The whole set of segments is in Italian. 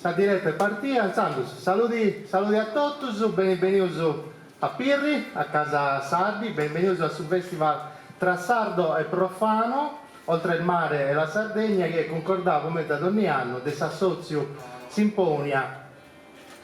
sa diretta partita, alzandosi. Saluti a tutti, benvenuti a Pirri, a casa Sardi, benvenuti al festival tra sardo e profano, oltre il mare e la Sardegna, che concordava come da ogni anno, de s'assozio Simponia,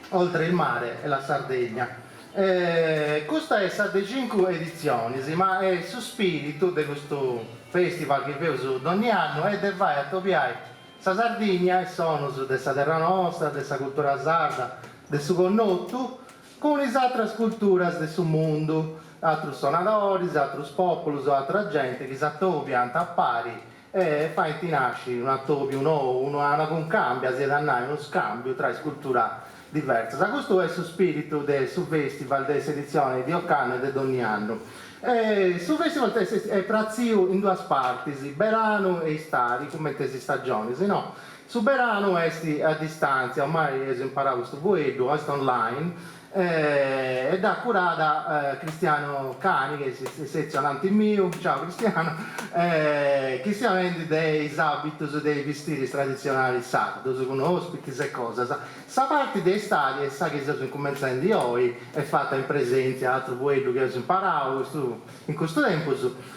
oltre il mare e la Sardegna. Questa è stata 5 edizioni, sì, ma è su spirito di questo festival che vedo ogni anno e vai a topiare la Sardegna e sono della terra nostra, della cultura sarda, del suo connotto, con le altre culture del suo mondo, altri sonatori, altri popoli, altra gente che si attopiano a pari e fa nasce un attopio nuovo, una concambia, si dà uno scambio tra culture diverse. Da questo è il spirito del festival delle edizioni di Occano e di ogni anno. Il festival è prazio in due parti, verano e estate, come le stagioni, se no. Su verano è a distanza, ormai ho imparato questo vuoto, è online, ed è curata Cristiano Cani, che è sezionante mio, ciao Cristiano, che si vende dei abiti, dei vestiti tradizionali sardi, con ospiti e cose. Questa parte d'estate è sa che si comincia di oggi, è fatta in presenza, altro vuoto che ho imparato in questo tempo,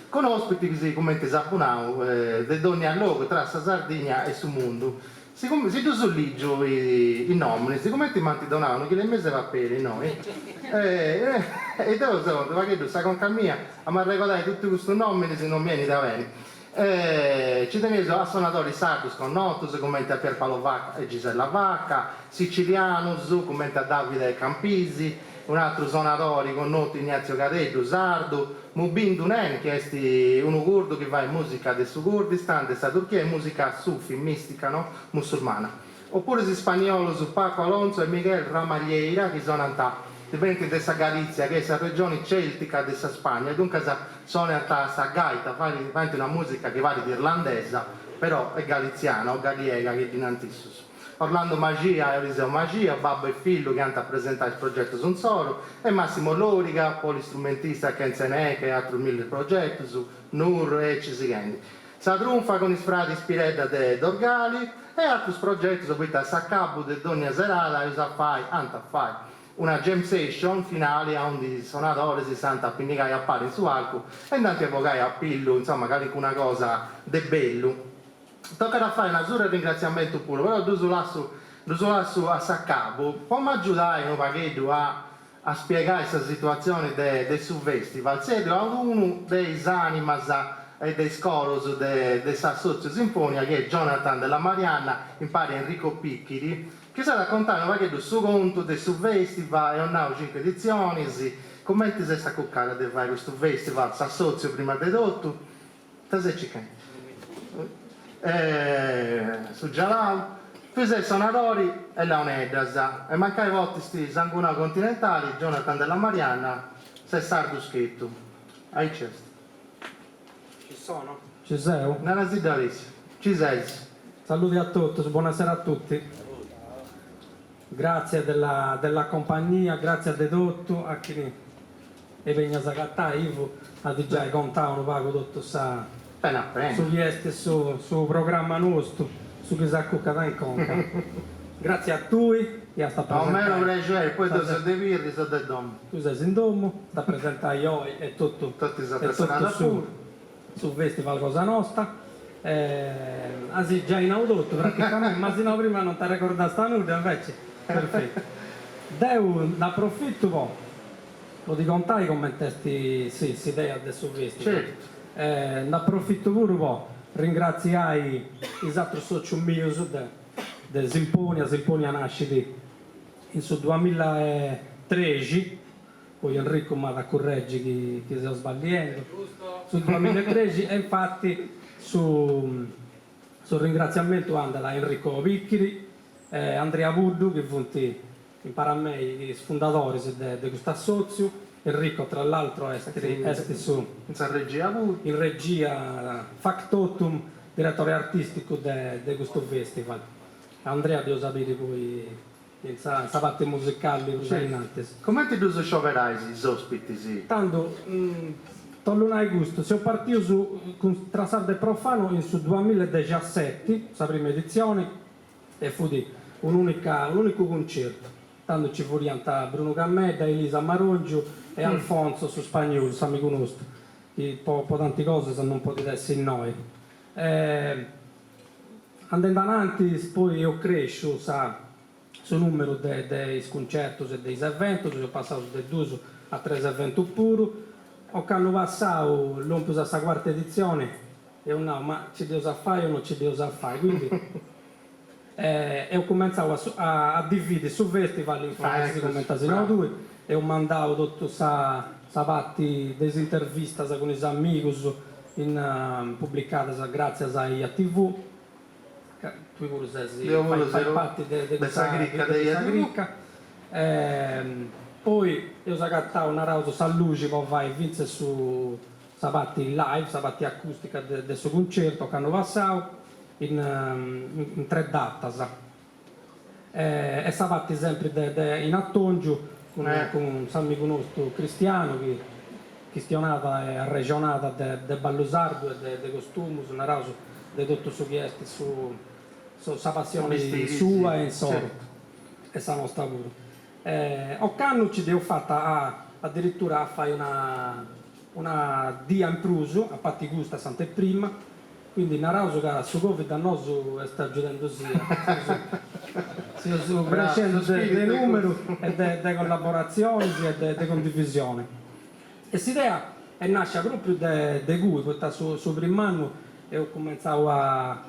con ospiti che si come sappiamo, di ogni luogo tra la Sardegna e il mondo. Se tu solligio i nomi, siccome ti manti donavano che le mese va bene noi, e te secondo, ma che tu sai con cammina, a mi ricordare tutti questi nomi se non vieni da bene. Ci tenevo a suonatori sardi con Notus, commenta Pier Paolo Vacca e Gisella Vacca, siciliano, commenta Davide Campisi, un altro suonatore con noto Ignazio Cadello, sardo, Mubin Dunen, che è uno curdo che va in musica del Kurdistan, della Turchia, e musica sufi, mistica, no? Musulmana. Oppure si spagnolo su Paco Alonso e Miguel Ramaglieira, che sono diventi della Galizia, che è la regione celtica della Spagna, e dunque sono questa gaita, fa una musica che va di irlandese, però è galiziana o galliega che è dinantissimo. Orlando Magia e Eliseo Magia, babbo e figlio che hanno presentato il progetto Sonsoro, e Massimo Loriga, polistrumentista che insegna e altri 1000 progetti su Nur e Cisigendi. Sa trunfa con i frati Spiredda de Dorgali e altri progetti su cui a Saccabu de Dogna Serata e Usafai, Antafai. Una jam session finale a un suonatore si sente appinicare a pari su arco e andate a evocare a pillo, insomma, una cosa de bello. Toccherà fare una sura ringraziamento pure, però tu lascio a Saccabu, come aiutare un paghetto a spiegare questa situazione del festival? Sedo a uno dei animas e dei scoros del Sassozio Sinfonia, che è Jonathan della Marianna, in pari Enrico Picchiri, che sa raccontare un paghetto su conto del festival, e ho 5 edizioni, come ti sei sta cuccare di fare questo festival, Sassozio prima di tutto, te sei cicchente. Su Gialau, fece sonatori e Leonidas, e mancai volte sti Sangunao Continentali, Jonathan della Marianna, se sardo scritto. Hai chiesto. Ci sono? Ci sei? Nella Zidalissima. Ci sei. Saluti a tutti, buonasera a tutti. Grazie della compagnia, grazie a De Dotto, a chi e vegna Sagattà, Ivo, a di già contavano pago tutto sa. Sugli esti su programma nostro, su chi sa cuccata in conta. Grazie a tutti e a sta presentare. Almeno piacere, poi tu sei De Virri, sei De Dom. Tu sei in domo, sta presentare io e tutto sul festival Cosa Nostra. Asi già in audotto praticamente, ma se no prima non ti ricordato sta nuda, invece perfetto. Devo, ne approfitto po', lo di contare come testi, sì, si idea del suo festival. Certo. Ne approfitto pure un po', ringraziai i altri soci miei del Simponia nasce in su 2013, poi Enrico mi ha correggi che sto sbagliando, sul 2013 e infatti sul ringraziamento andava a Enrico Picchiri, Andrea Buddu che funti impara a me i fondatori di questo assozio. Enrico tra l'altro è su in regia factotum, direttore artistico di questo festival. Andrea devo sapere poi sa parte musicale come ti due scioperai gli ospiti? Sì? Tanto non gusto, siamo partiti con Trasardo e Profano in su 2017, la prima edizione, e fu di un unico concerto. Tanto ci furono Bruno Cammeda, Elisa Marongio e Alfonso su spagnolo, se mi conosco. Po' tante cose se non potete essere noi. Andando avanti, poi io cresco, sul numero dei concerti e dei eventi, ho passato da 2 a 3 eventi pure. Ho passato l'ompio questa quarta edizione e no, ma ci devo fare o non ci devo fare? Quindi ho cominciato a dividere su festival in fasi, come Tasinò 2, e ho mandato tutto patti delle interviste con i amici pubblicate grazie a TV. Tu pure fai parte di questa cricca. Poi io ho scattato una rausa Salluci, poi vai e vince su patti live, patti acustica del suo concerto che hanno passato in 3 date. E patti sempre in Attongio con San Miconosco Cristiano che gestionata e regionata de Ballusardo e de Costumus, una rausa di tutto su chiesti su passione sua e insomma e sa nostra pure. Occanno ci devo fatta addirittura a fare una dia in pruso a patti gusta sante prima, quindi una rausa che su Covid a noi sta aggiungendo sia crescendo dei numeri e delle collaborazioni e delle condivisioni. E questa idea nasce proprio da cui, perché su primo anno ho cominciato a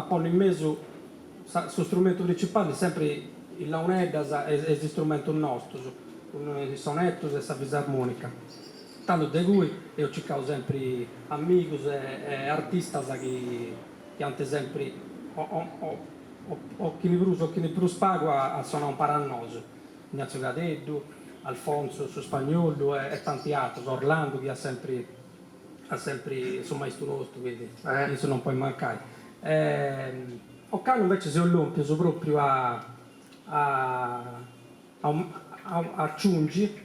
porre in mezzo sullo strumento principale sempre il launeddas e lo strumento nostro, con i sonetti e la fisarmonica. Tanto da cui ho cercato sempre amici e artisti che hanno sempre o chi ne più spago a suonare un parannoso. Ignazio Gadeddu, Alfonso su spagnolo e tanti altri, Orlando che ha sempre il maestro nostro, quindi questo non puoi mancare. Occano invece si all'ompio proprio a Ciungi,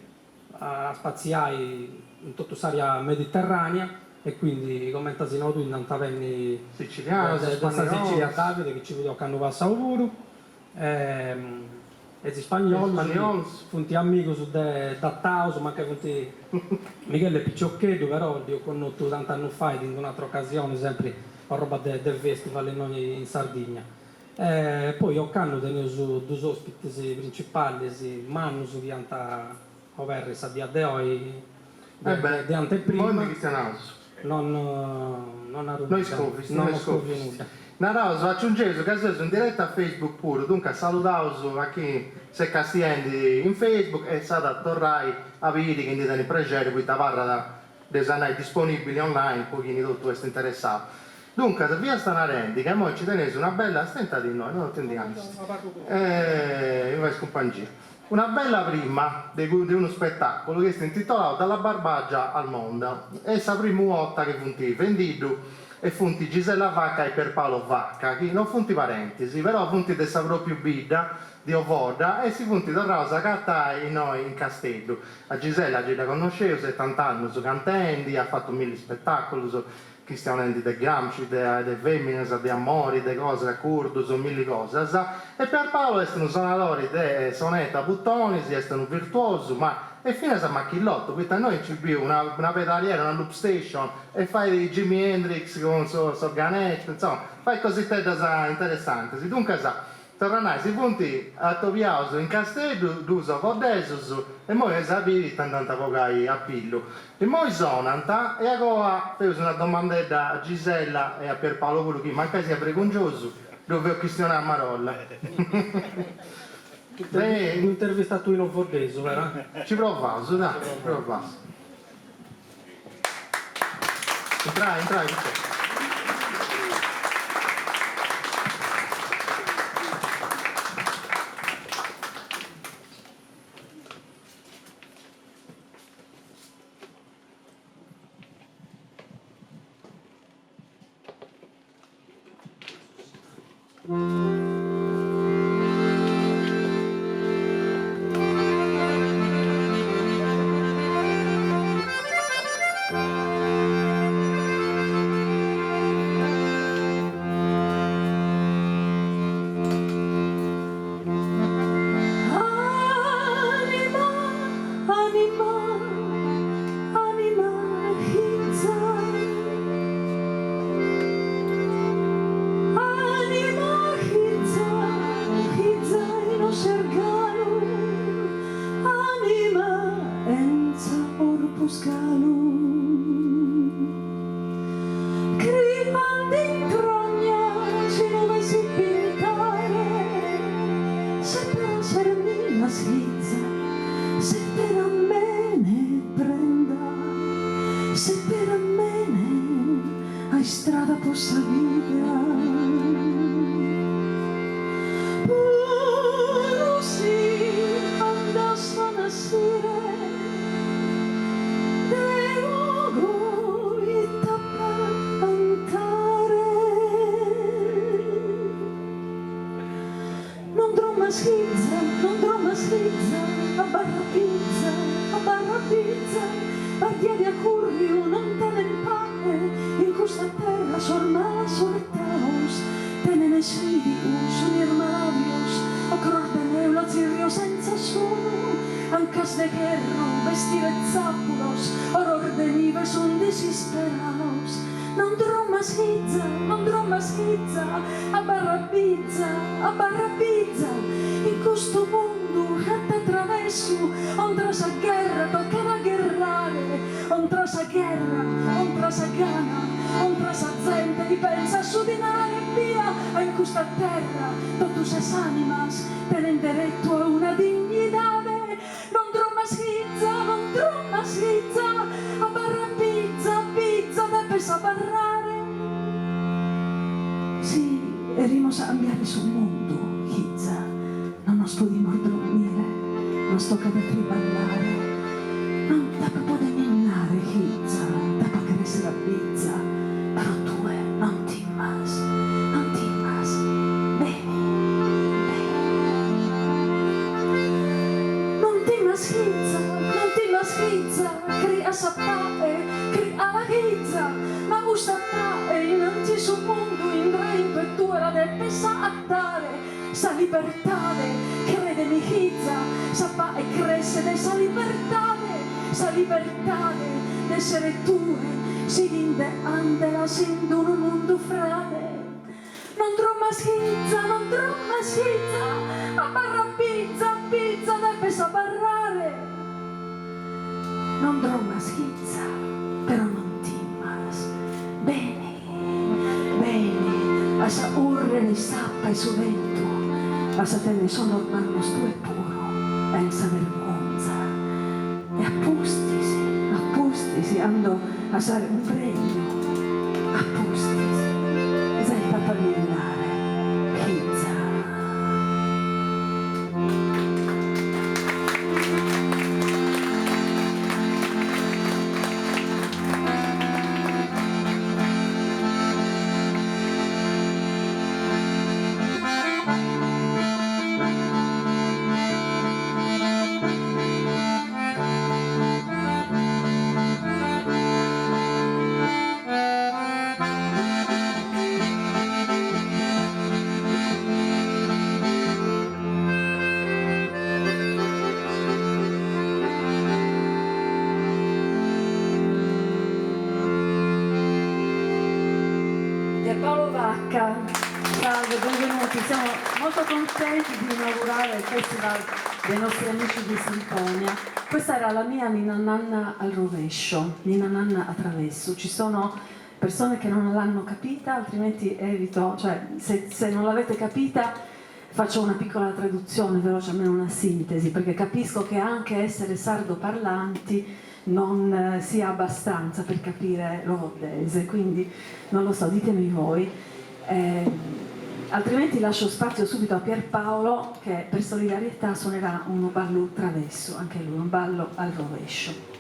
a spaziare in tutta l'area mediterranea e quindi come Tasino tu in taverni siciliano, da Sicilia Davide che ci vedo che hanno passato pure e gli spagnoli funti amici da Taus ma che funti Michele Picciocchetto però li ho conosciuto tanti anni fa in un'altra occasione sempre a roba del festival in Sardegna. Poi ho canno tenuto 2 ospiti principali, Manus che hanno ovvero sabbia de oggi di anteprima non scopri nulla. Naraus, aggiungevo che sei in diretta a Facebook pure, dunque salutiamo a chi si castiende in Facebook e state tornare a vedere che ne pregere qui da parla dei canali disponibili online, poi chi tutto questo interessato. Dunque, se vi stanno rendi che noi ci tenete una bella, stenta di noi, non attendiamo. Io vai scompangire. Una bella prima di uno spettacolo che si intitolato Dalla Barbagia al Mondo. E la prima volta che funti venduto e funti Gisella Vacca e Pierpaolo Vacca, che non funti parentesi, però funti di questa propria vita di Ovoda e si funti da Rosa Cattai noi in Castello. A Gisella ci la conoscevo, 70 anni, su cantendi, ha fatto 1000 spettacoli, cristianendi de Gramsci, de femmine, di amori, de cose, de curdo, 1000 cose. E per Paolo è un suonatore di sonetta buttoni, è un virtuoso, ma e fino a macchillotto, quindi a noi ci più una pedaliera, una loop station e fai di Jimi Hendrix con il suo organetto, insomma, fai cosette interessanti. Dunque tornai si punti a Tobiauso in Castello, d'uso Vodesus e poi sapere tanta poca a Pillo. E poi sonanta e ora fai una domandetta a Gisella e a Pierpaolo quello che manca sia preconcioso, dove ho questionato a Marolla. Un'intervista tu in Ovodeso, vero? Ci provato, dai, provato. Entrai. a strada possa vivere. Puro sì, andasse a nascere, devo e tappa cantare. Non tromma schizza, a barra pizza, partieri a currio, non tene il pane, in questa terra sormala sortaus, tenene svidius, nirmalabios, o cror de neula zirio senza suono, ancas de guerra, vestire zappulos, oror de nives un desisperaus. Non tromma schizza, a barra pizza, in questo mondo che attraverso, ontras a guerra, tocca a guerrare, ontras a guerra, ontras a gana, ontras a gente, di pensa su di nare via, a in questa terra, totus es animas, tenen derecho a una dignità. Non tromma schizza, a barra pizza, debes a barrare. Sì, erimos a cambiare sul mondo, Hizza, non nos pudimos dormire, nos toca de triballare, non tapa può minare, Hizza, tapa crescere la pizza, però tu non timmas, bene, non timmas Hizza, crea sapate, crea la Hizza, ma gusta e innanzi sul mondo in impetua del pesattare, sa libertà, credemi Hizza, sappa e cresce de sa libertà, d'essere tue, si dinde andela sin d'un mondo frate. Non tromma schizza, a barra pizza, debes a barrare. Non tromma schizza, però non timmas, bene, a sa urre le sappa e su vento, a sa te ne sono ormai stu e puro, pensa vergonza, e appustisi, ando a sare un premio, appustisi, sei papà millenare, Hizza. Pierpaolo Vacca, salve, benvenuti. Siamo molto contenti di inaugurare il Festival dei nostri amici di Sinfonia. Questa era la mia Ninna Nanna al rovescio, Ninna Nanna a traverso. Ci sono persone che non l'hanno capita, altrimenti evito, cioè se non l'avete capita faccio una piccola traduzione veloce, almeno una sintesi, perché capisco che anche essere sardo-parlanti non sia abbastanza per capire l'olandese, quindi non lo so, ditemi voi. Altrimenti lascio spazio subito a Pierpaolo che per solidarietà suonerà un ballo traverso, anche lui, un ballo al rovescio.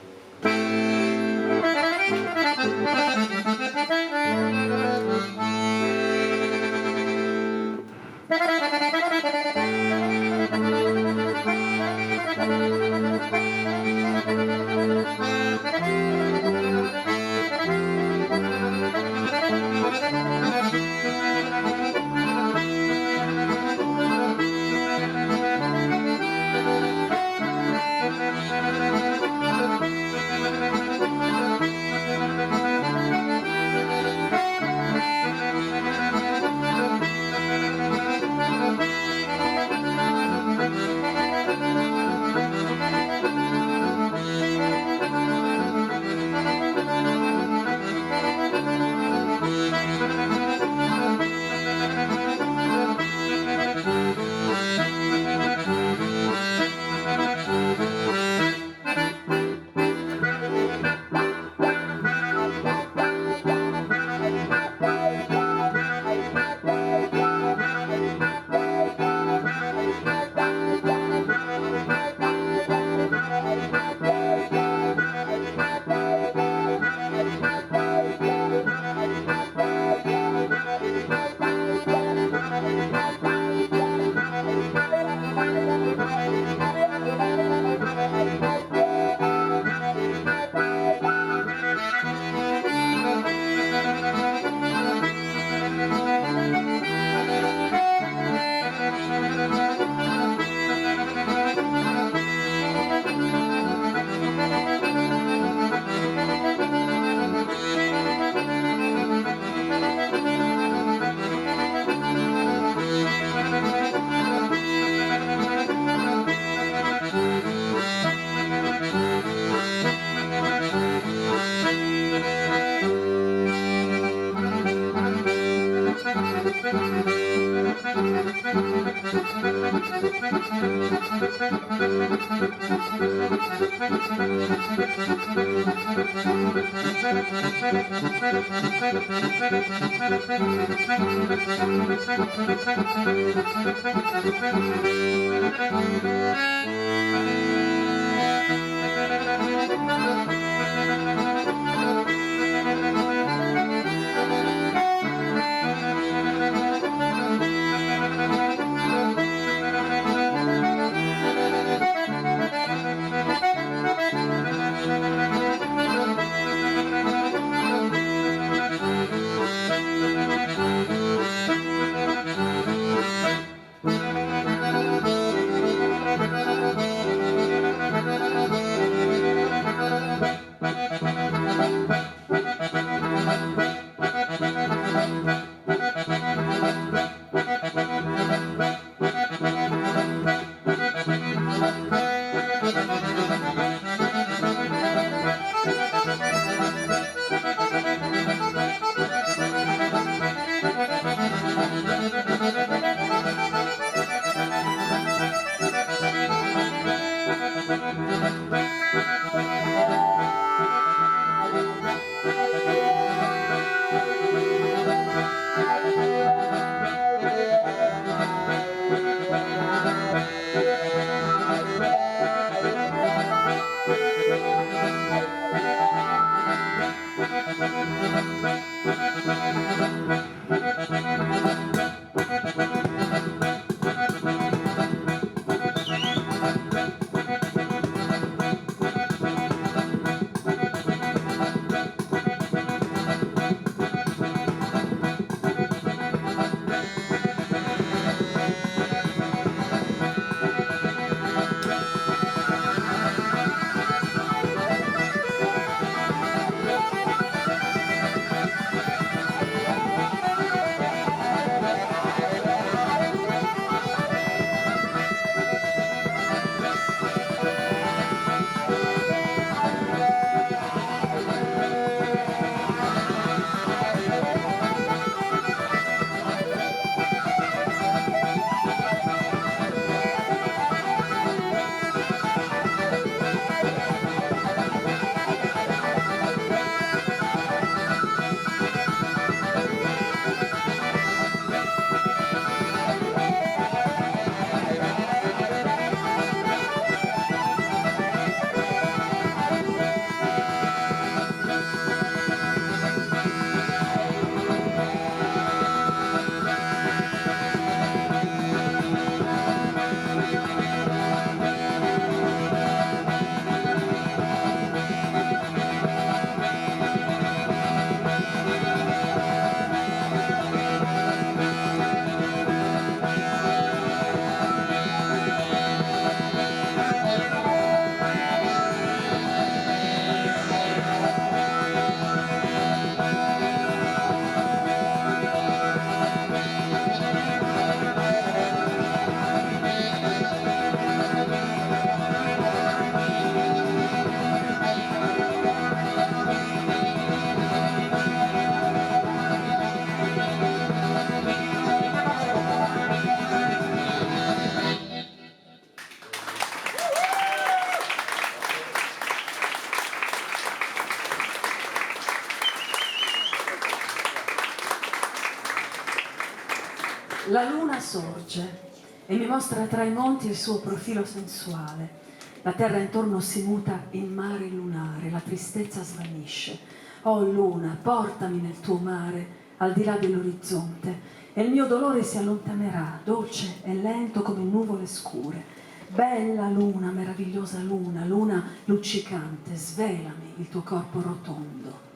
La luna sorge e mi mostra tra i monti il suo profilo sensuale. La terra intorno si muta in mare lunare, la tristezza svanisce. Oh luna, portami nel tuo mare, al di là dell'orizzonte, e il mio dolore si allontanerà, dolce e lento come nuvole scure. Bella luna, meravigliosa luna, luna luccicante, svelami il tuo corpo rotondo.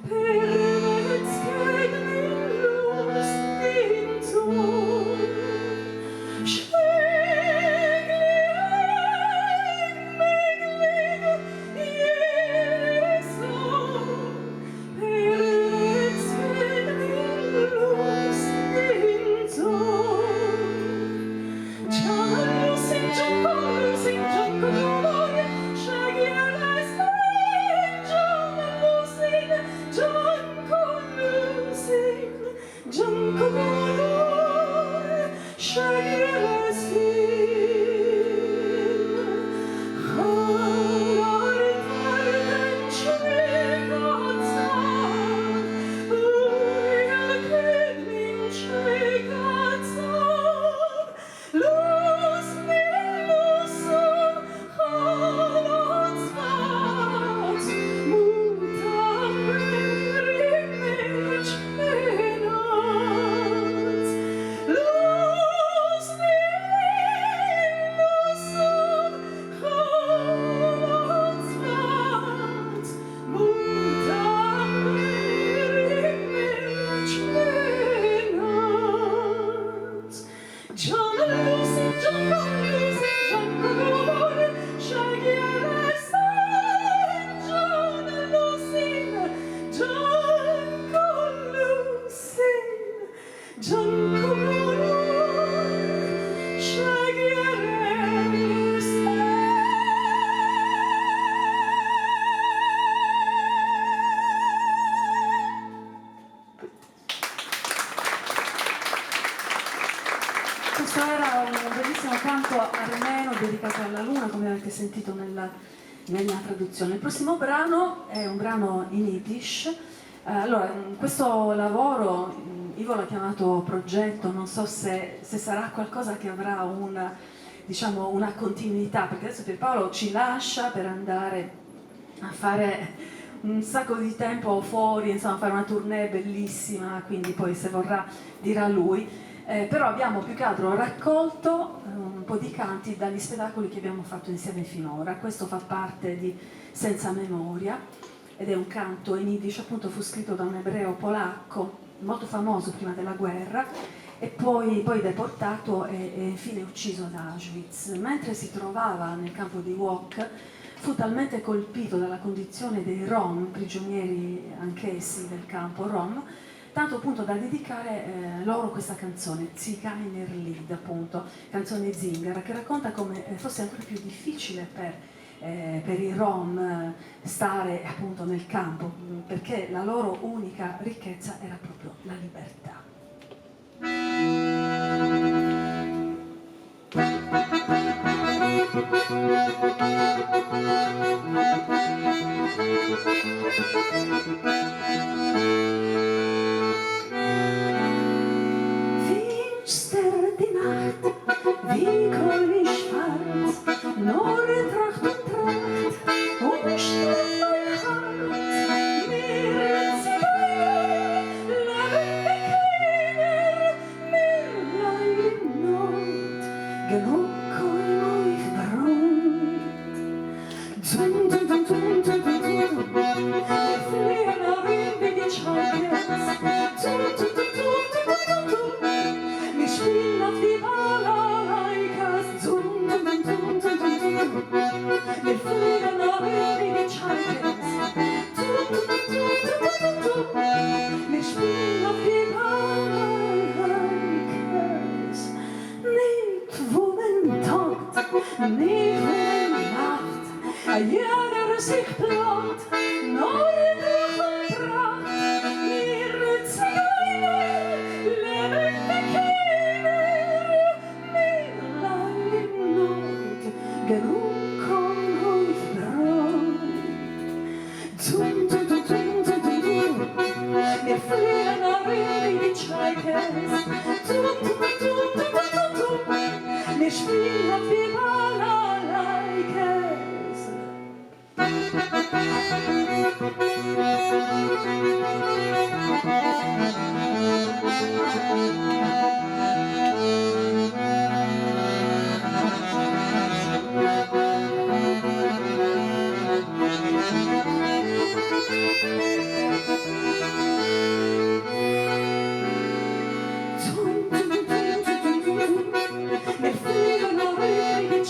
Per Gianco Lusin, Gianco Golor, scegliere Questo era un bellissimo canto armeno dedicato alla luna, come avete sentito nella mia traduzione. Il prossimo brano è un brano in Yiddish. Allora, questo lavoro Ivo l'ha chiamato progetto, non so se sarà qualcosa che avrà una continuità, perché adesso Pierpaolo ci lascia per andare a fare un sacco di tempo fuori, insomma, fare una tournée bellissima, quindi poi se vorrà dirà lui. Però abbiamo più che altro raccolto un po' di canti dagli spettacoli che abbiamo fatto insieme finora. Questo fa parte di Senza Memoria ed è un canto in Yiddish, appunto fu scritto da un ebreo polacco molto famoso prima della guerra e poi deportato e infine ucciso ad Auschwitz. Mentre si trovava nel campo di Wok fu talmente colpito dalla condizione dei Rom, prigionieri anch'essi del campo Rom, tanto appunto da dedicare loro questa canzone, Zigeuner Lied, appunto, canzone zingara, che racconta come fosse ancora più difficile per i Rom stare appunto nel campo, perché la loro unica ricchezza era proprio la libertà. Finster die Nacht, wie Kohle schwarz, nur Tracht und Streit mein Herz. Mir Zigeuner, lebende Kinder, mir leid Not, genug Kohle euch Brot. Zum, zum, zum, zum, zum, zum, zum, wir fliehen darin wie die Charkers. Zum, zum, zum, zum, zum, zum, zum, wir spielen auf die Balalaikas. Zum, zum, zum, zum, zum, zum, zum, wir fliehen darin wie die Charkers. Zum, zum, zum, zum, zum, zum, wir spielen auf die Balalaikas. Nicht wo man Tag, nicht wo man Nacht, jeder sich platt, neue Druck und Pracht. Wir Zigeuner, lebende Kinder, mir leid Not, genug kommt euch Brot. Zum, zum, zum, zum, zum, zum, wir fliehen darin wie die Charkers. Zum, zum, zum, zum, zum, zum, wir spielen auf die Balalaikas. Wir fliegen darin wie die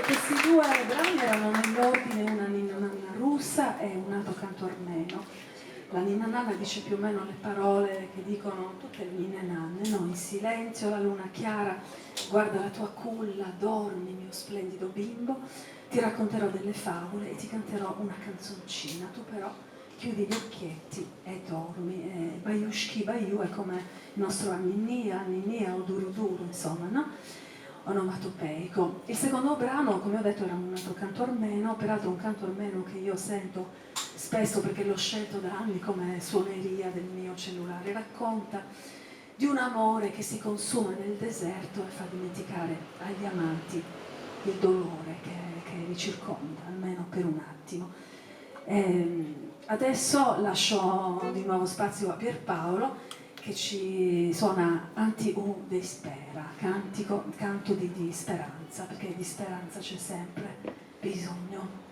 Questi due brani erano nell'ordine, una ninna nanna russa e un altro canto armeno. La ninna nanna dice più o meno le parole che dicono tutte le ninne nanne, no? In silenzio, la luna chiara, guarda la tua culla, dormi mio splendido bimbo, ti racconterò delle favole e ti canterò una canzoncina, tu però chiudi gli occhietti e dormi. E Baiushki Baiu è come il nostro Anninnia o Duru Duru, insomma, no? Onomatopeico. Il secondo brano, come ho detto, era un altro canto armeno, peraltro un canto armeno che io sento spesso perché l'ho scelto da anni come suoneria del mio cellulare. Racconta di un amore che si consuma nel deserto e fa dimenticare agli amanti il dolore che li circonda, almeno per un attimo. Adesso lascio di nuovo spazio a Pierpaolo che ci suona Anti U de Spera, canto di speranza, perché di speranza c'è sempre bisogno.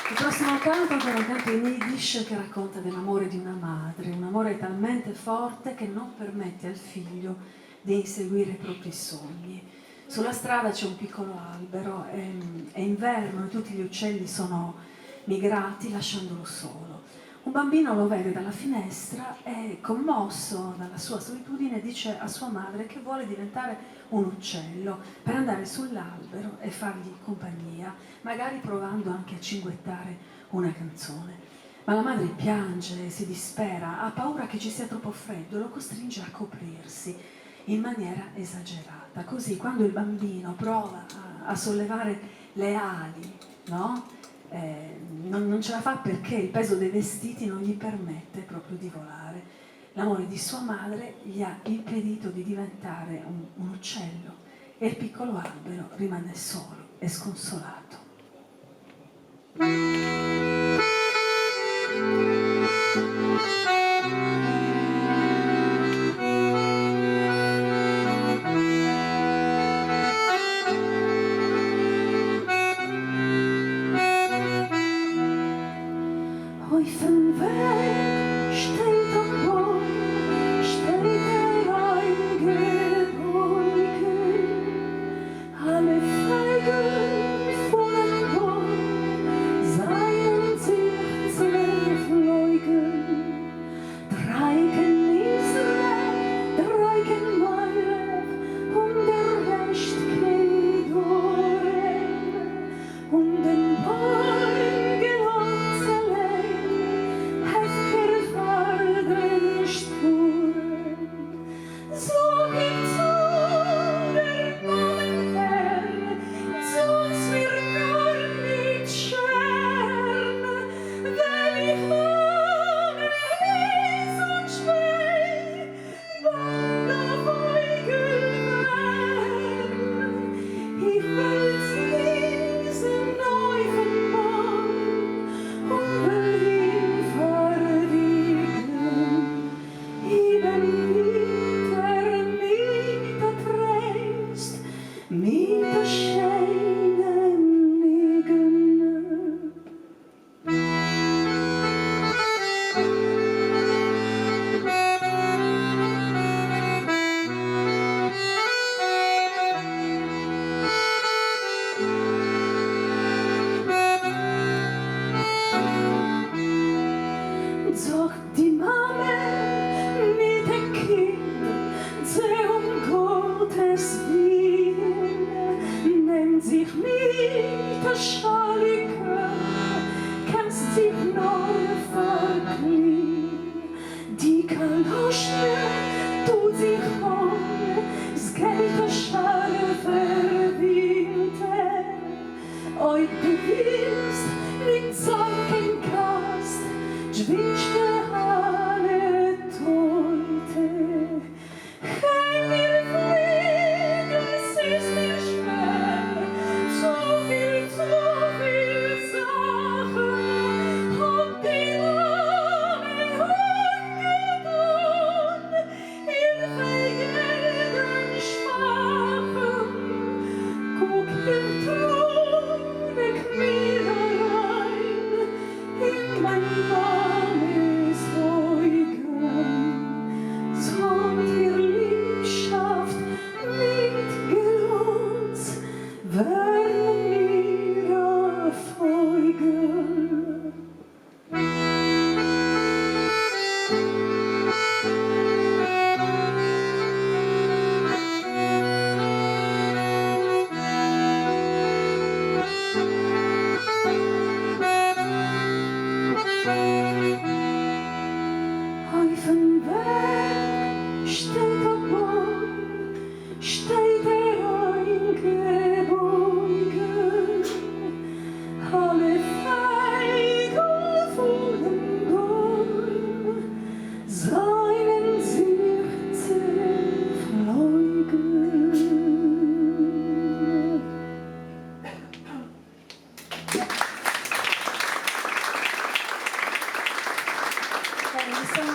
Il prossimo canto è un canto in Yiddish che racconta dell'amore di una madre, un amore talmente forte che non permette al figlio di inseguire i propri sogni. Sulla strada c'è un piccolo albero, è inverno e tutti gli uccelli sono migrati lasciandolo solo. Un bambino lo vede dalla finestra e, commosso dalla sua solitudine, dice a sua madre che vuole diventare un uccello per andare sull'albero e fargli compagnia, magari provando anche a cinguettare una canzone. Ma la madre piange, si dispera, ha paura che ci sia troppo freddo e lo costringe a coprirsi in maniera esagerata. Così, quando il bambino prova a sollevare le ali, no? Non ce la fa perché il peso dei vestiti non gli permette proprio di volare. L'amore di sua madre gli ha impedito di diventare un uccello e il piccolo albero rimane solo e sconsolato.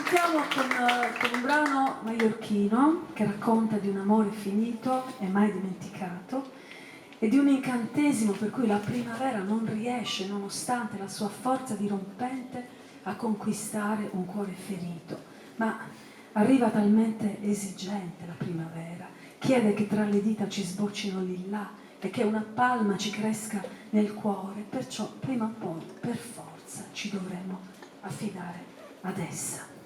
ascoltiamo con un brano maiorchino che racconta di un amore finito e mai dimenticato e di un incantesimo per cui la primavera non riesce, nonostante la sua forza dirompente, a conquistare un cuore ferito. Ma arriva talmente esigente la primavera, chiede che tra le dita ci sboccino lillà e che una palma ci cresca nel cuore, perciò prima o poi, per forza, ci dovremo affidare ad essa.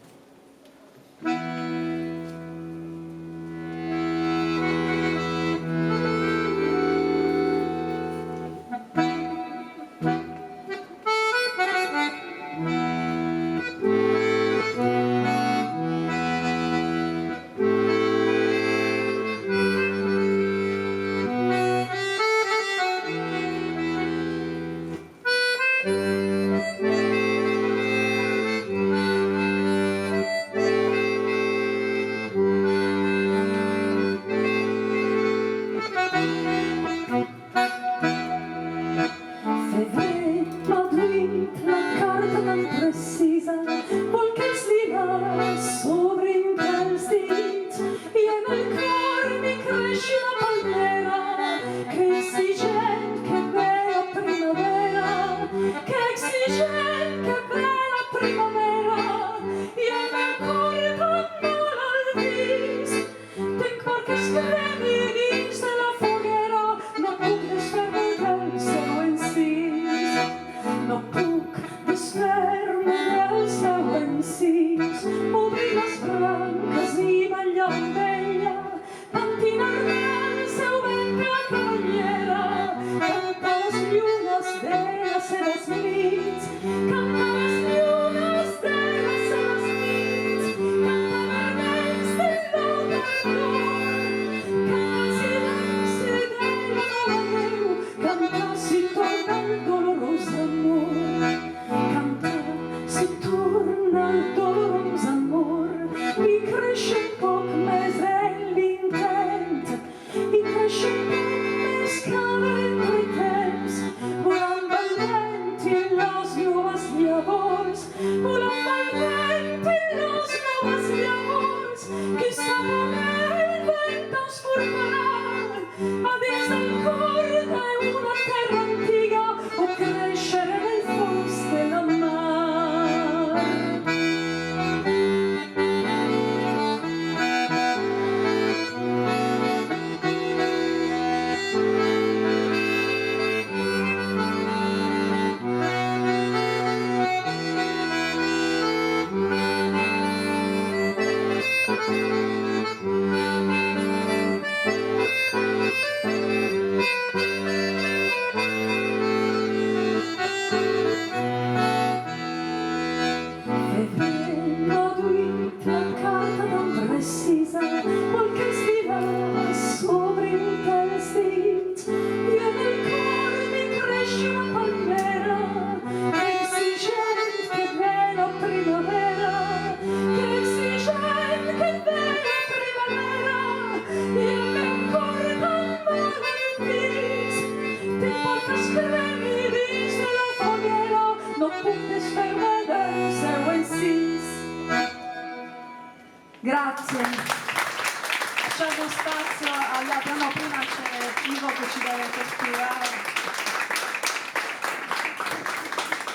Grazie. Lasciamo spazio alla prima c'è Ivo che ci deve catturare.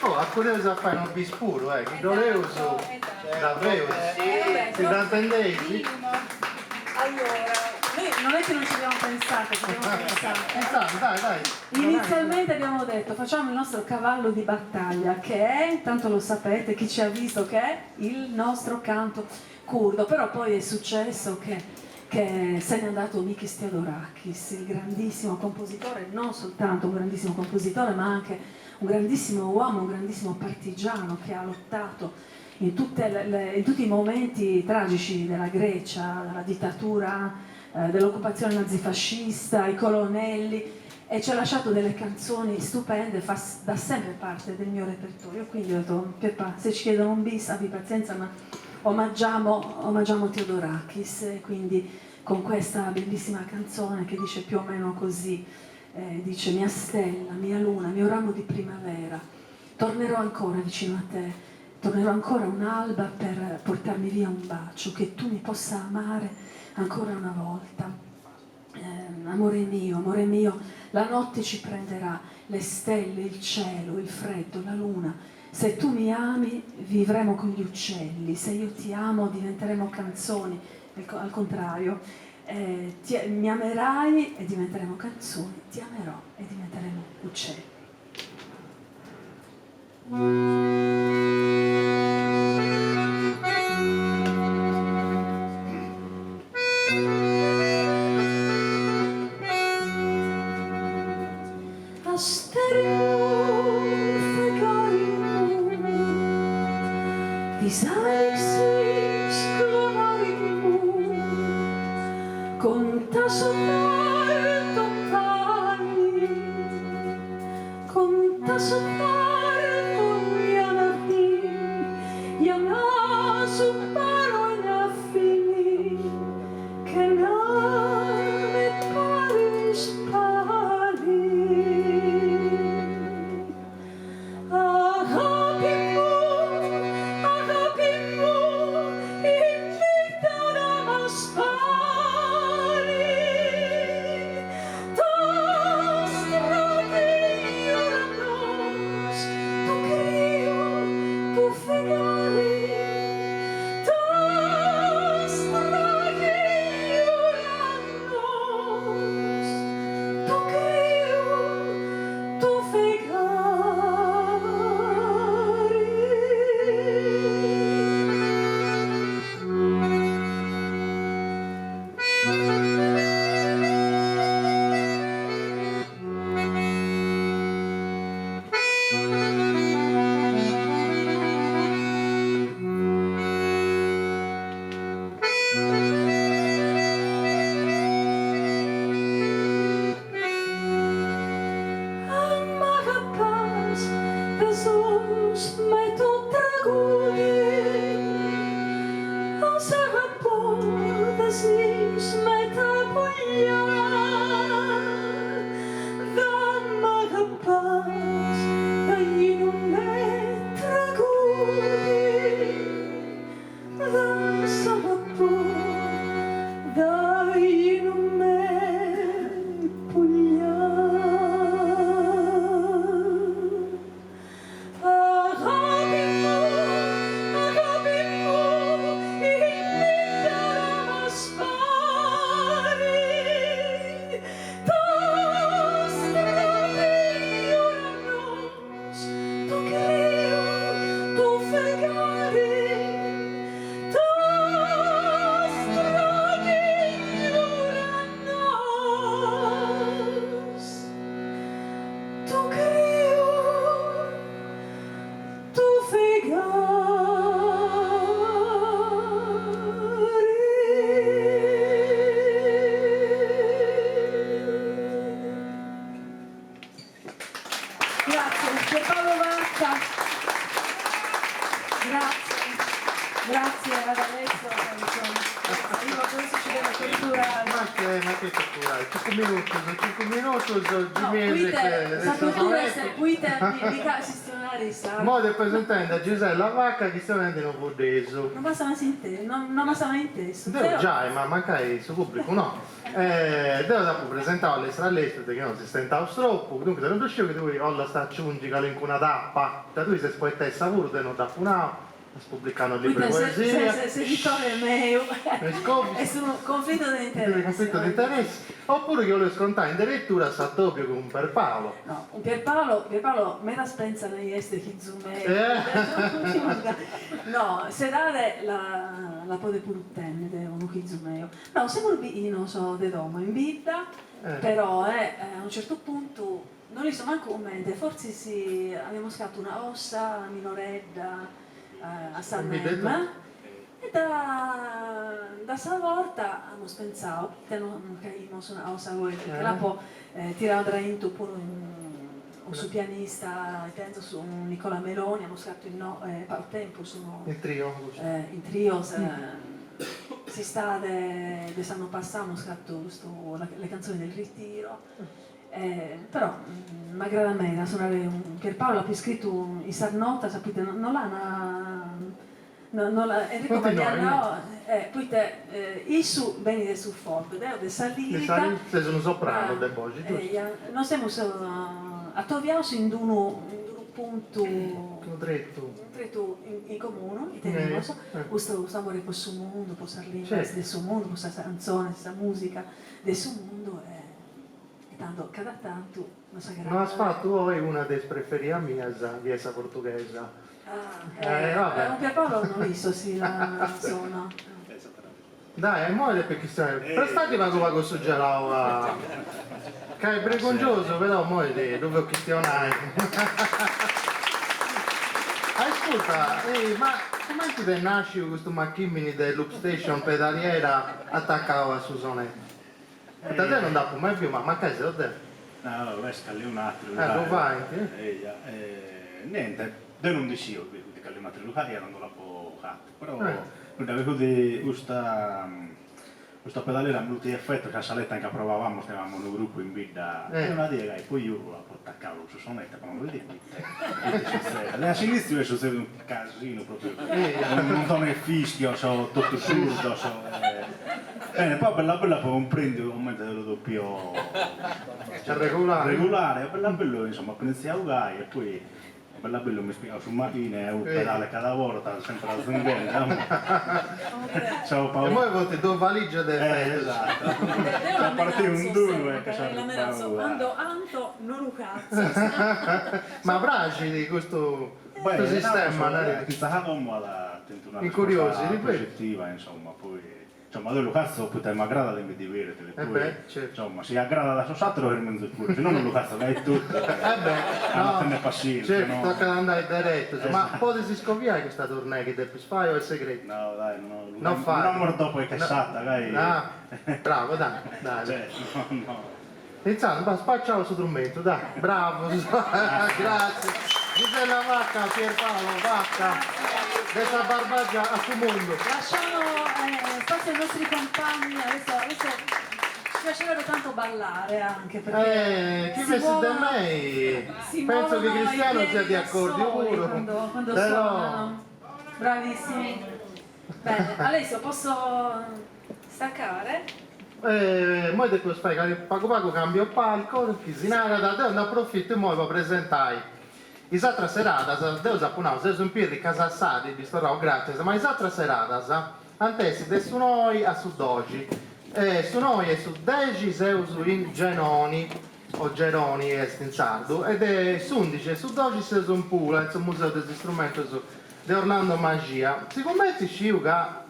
Oh, a curiosa fai un bispuro, che doleuso, davvero, si intendesi? Allora, noi non è che non ci abbiamo pensato, ci abbiamo pensato. Dai. Inizialmente abbiamo detto facciamo il nostro cavallo di battaglia che è, tanto lo sapete, chi ci ha visto che è il nostro canto curdo, però poi è successo che se n'è andato Mikis Theodorakis, il grandissimo compositore, non soltanto un grandissimo compositore ma anche un grandissimo uomo, un grandissimo partigiano che ha lottato in tutti i momenti tragici della Grecia, della dittatura, dell'occupazione nazifascista, i colonnelli, e ci ha lasciato delle canzoni stupende, fa da sempre parte del mio repertorio, quindi ho detto Peppa, se ci chiedono un bis abbi pazienza, ma omaggiamo Theodorakis, e quindi con questa bellissima canzone che dice più o meno così, dice mia stella, mia luna, mio ramo di primavera, tornerò ancora vicino a te tornerò ancora un'alba per portarmi via un bacio, che tu mi possa amare ancora una volta. Amore mio, la notte ci prenderà, le stelle, il cielo, il freddo, la luna. Se tu mi ami, vivremo con gli uccelli, se io ti amo, diventeremo canzoni, al contrario. Mi amerai e diventeremo canzoni, ti amerò e diventeremo uccelli. Της άνοιξης κλονάρι μου, κοντά σου πάρε το πάλι, κοντά σου πάρε το για να δει, για να σου πάρω ένα φίλι και να με πάρεις πάλι. Grazie ad Alessio, io penso ci deve cultura. Ma che cultura? 5 minutos de mese essa cultura è puita di gestionare sa. Mo de presentando a Gisella Vacca che sta vendendo un budeso. Non basta mai sentire, non basta mai inteso. Già, ma manca il suo pubblico, no? Devo dopo presentare all'estero che non si stenta troppo, dunque non riuscivo che tu olla sta aggiungere in una tappa, da tu sei spoetessa pure, non da una pubblicano libri di poesia. Se Vittorio è meglio, è su un conflitto di interessi. Oppure che volevo scontare in lettura sa doppio con un Pierpaolo. No, un Pierpaolo me la spensa nei este Hizume. No, se dare la pode puruttenne de uno Hizumeo. No, se non so de domo in vita, però a un certo punto non li so manco un mente, forse abbiamo scatto una ossa minoredda a Salem e da stavolta abbiamo pensato che non caímos una ossa che la può tirare dentro pure un pianista penso su Nicola Meloni abbiamo scatto al tempo in trio si sta de sanno passato abbiamo scatto le canzoni del ritiro Però m'aggrada a me suonare Pierpaolo ha più scritto in sarnota, sapete, non l'ha Enrico Magliano, poi te, Isu veni su folk, de sa lirica. Se sono soprano del Bogi, giusto? Non siamo a Toviaus in un punto Dritto. in comune, intendiamo, questo amore per il suo mondo, per la lingua del suo mondo, per la canzone, questa musica del suo mondo e tanto, cada tanto non sa che Non has fatto poi una delle preferite mie di essa portoghese. Vabbè. Un Pierpaolo non l'ho visto, sì, la suona. Dai, mo' è perché stai. Prestate vago su gelao che è preconcioso, però mo' dove questionare. Ascolta, ma come ti nasci con questo macchimini del loop station pedaliera attaccato a Susonetta? Da te non dà più mai più, ma che sei te? No, allora scalli un altro. Lo fai? Niente, io non dicevo di calli un altro lugar, io non la può fare, però avevo di questa pedaliera molto effetto che a saletta che provavamo, stavamo in un gruppo in bidda, e una diega e poi io la attaccavo su sonetta, come vuol dire, a sinistra succede un casino proprio, un montone di fischio, tutto assurdo, bene, poi bella poi un prendo un momento dello doppio regolare, bello insomma, iniziai a giocare e poi bello mi spiegavo su macchine, un pedale cada volta, sempre la zunghenza. Ciao E Paolo. poi avete due valigie del Esatto. A parte un due che c'è Quando Anto non lo cazzo. Ma braci di questo sistema, stavamo alla incuriosi, ripeto. positiva, insomma, poi insomma, noi lo cazzo potremmo aggrada di divertirti, poi certo. insomma, se aggrada da sosatro per mezzo pure, se no non lo cazzo vai tutto. No, te ne pazienza, certo, no? tocca andare diretto, ma potete scopiare questa tournée che te fai o è segreto? No, dai, Non fai. non mordo dopo è cassata, dai. Ah, bravo, dai. Cioè, no. Iniziamo, spacciamo lo strumento, dai, bravo, grazie. Gisella Vacca, Pierpaolo Vacca, questa barbaggia a suo mondo. Lasciamo spazio ai nostri compagni, adesso ci piacerebbe tanto ballare anche perché Chi si veste da muovono- me? si Penso che muovono i Cristiano piedi sia di da accordi soli puro. quando Però suonano. Bravissimi. Bene, Alessio posso staccare? mo devo fare poco cambio palco, chi si nara da te, ne approfitto e mo vi presentare. Is'altra serata, devo sapere, se sono piedi casassati, vi sto grazie, ma is'altra serata, antesi de su noi a su dogi, su noi e su 10 seusu in Genoni, o Geroni est in sardo, ed è su 11 e su 12 seusu in Pula, il museo degli strumenti di Orlando Magia. Sicuramente sciuga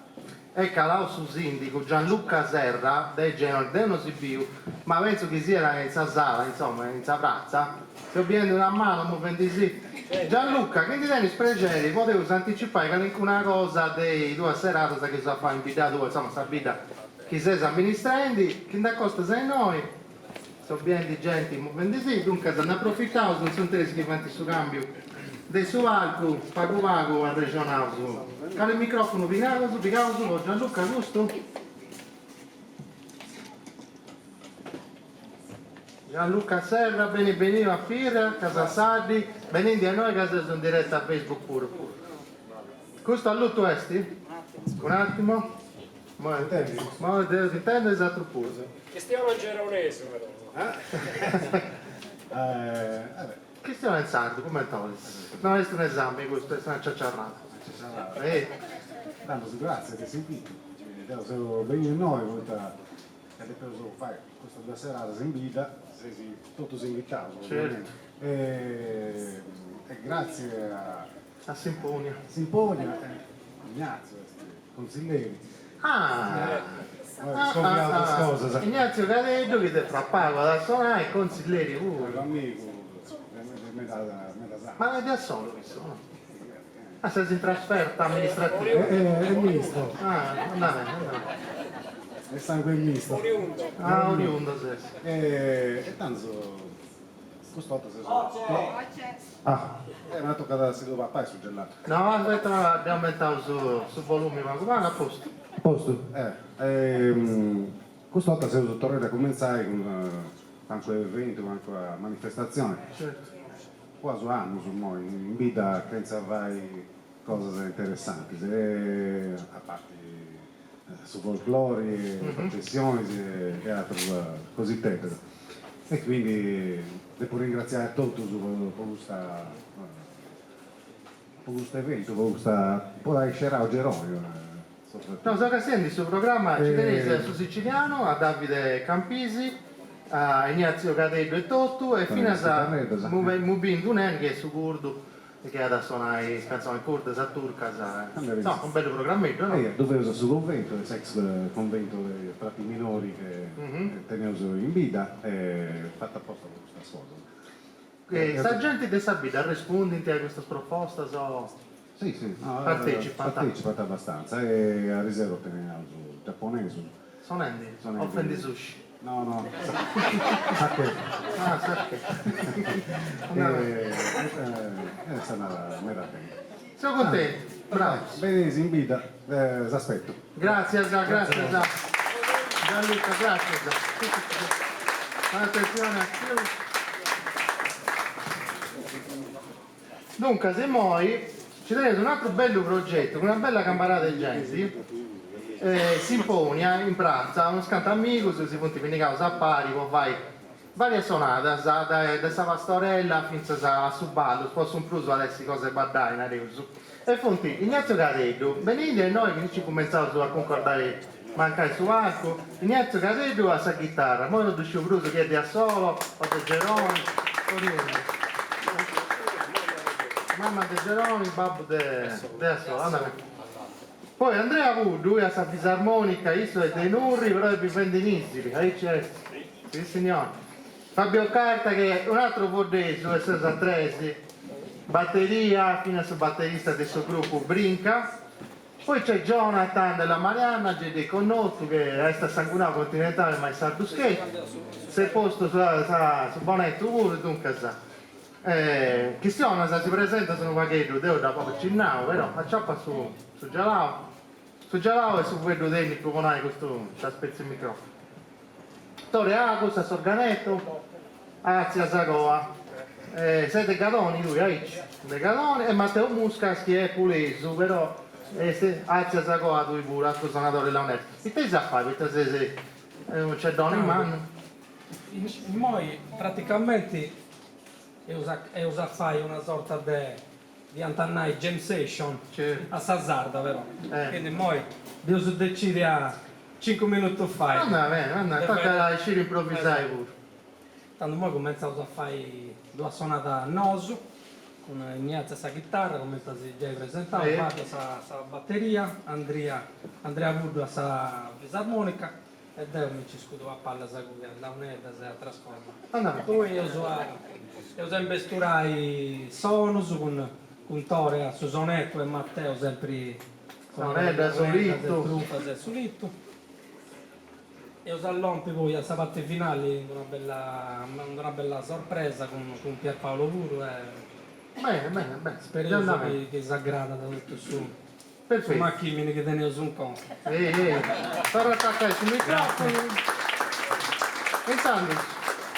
è calao su sindico Gianluca Serra dei Genoni, de non si più, ma penso che sia in sala, insomma, in Savrazza. Se viene una mano, mi prendi sì. Gianluca, che ti tieni spregeri, potevo anticipare che nessuna cosa dei due serate che si fa in vita tua, insomma, sta vita chi sei amministrandi, chi da costa sei noi, sono bien di gente, mi prendi sì, dunque se ne approfittiamo, non sono tedeschi che su cambio, del suo alco, pago vago a regionale, cale il microfono, picavo su, Gianluca, giusto? Gianluca Serra, benvenuto a Firra, Casa Sardi, venendo a noi che sono in diretta a Facebook pure. Questo all'utto esti? Un attimo. Ma devo intendere esatto pure. Cristiano Geronese, però. Cristiano in sardo, come togli? No, questo è un esame, questo è una ciacciarrata. Tanto grazie che sei qui. Sono bene noi, avete preso fare questa due serate in vita, sei tutti invitati. Certo. E grazie A Simponia. Simponia, Ignazio, consiglieri. Scopri altre cose. Ignazio Cadeggio che ti fa pago da suonare e consiglieri pure. Amico, metà Ma è da solo questo, no? Ah, sei in trasferta amministrativa? è misto, Andate. è sangue misto. Oriundo, sì. E tanto, quest'altro si mi ha toccato se dove papà è sul gelato. No, aspetta, abbiamo aumentato su volume, ma come a posto? Posto? Quest'altro si tornerà a cominciare con qualche evento, qualche manifestazione. Quasi un anno su noi, in vita penso avrai cose interessanti, a parte su folklore, processioni e altre così tette. E quindi devo ringraziare tutti per questo evento, per questa poi Scerao Geronimo. No, so che senti sul programma ci tenete su Siciliano, a Davide Campisi, a Ignazio Cadello e Tottu e fino a Mubin Dunen che è su Curdu e che adesso suonare canzoni curde, sa turca, no, un bello programmetto, no? Dove uso sul convento, il sex convento dei frati minori che tenevo in vita, e fatto apposta per questa cosa. Sta gente di Sabida risponde a questa proposta, Sì, no, partecipata abbastanza e a riserva teniamo il giapponese. Sonendi, offendi sushi. No, sa che. È una meraviglia. Sono contento, bravo. Benissimo, in vita, vi aspetto. Grazie Gianluca, grazie. Attenzione. Dunque, se moi ci tenete un altro bello progetto, con una bella camarata di gente, Simponia in Pranza, uno scanto amico, si punti quindi causa a pari, poi vai varie sonate, da sa pastorella fino a Suballo, posso un plus adesso cose badai, na reuso. E fonti, Ignazio Cadello, venite e noi che ci cominciamo a concordare mancare su arco, Ignazio Cadello a sa chitarra, poi lo dicevo Bruso che è da solo, o De Geroni, mamma De Geroni, babbo De solo, andate. Poi Andrea Vuddu a sa fisarmonica, io e dei Nurri, però è benissimo, sì signore. Fabio Carta che è un altro bordeso, è stato a Tresi, batteria, fino a suo batterista del suo gruppo Brinca. Poi c'è Jonathan della Marianna, GD Connotto che resta sanguinato continentale ma è sarduschetti, si è posto su Bonetto pure, dunque sa. Cristiano si presenta sono qualche devo da poco cinnavo, però acciappa su Gialao. Su Gialao e su quello tecnico con questo spezzo il microfono. Tore Agus, a Sorganetto, Azia Zagoa, siete Gadoni lui, De Gadoni e Matteo Muscas che è puleso, però Azia Zagoa tu pure, altro suonatore Leonel. E te sa fare, perché se non c'è donna in mano? Noi praticamente usa fare una sorta di antannai jam session a Sazzarda però. Quindi noi devo decidere a 5 minuti fa. Bene, tocca a uscire improvvisare pure. Tanto noi cominciamo a fare due suonate a Nosu con Ignazio sa chitarra, come si già presentato, Fabio sa batteria, Andrea Vuddu sa fisarmonica e Deo mi ci scudo a palla sa cucchiaia, da un'edda si trasforma. Poi io so investurai Sonus con Tore a Susonetto e Matteo sempre con Sonella, Solitto. Truffa e Solitto. E uso all'ompi poi a parte finali una bella sorpresa con Pierpaolo Puro Bene. spero che si aggrada da tutto su. Perfetto. Ma chi mi che teneva su un conto. Farò attaccare sul microfono. Pensando,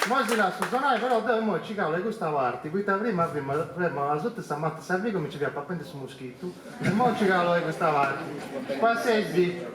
mo si lascia suonare, però mo ci cavolo questa parte, qui prima la sotto stamattina serve come ci viene a prendere su moschito, e mo ci cavolo questa parte. Qualsiasi.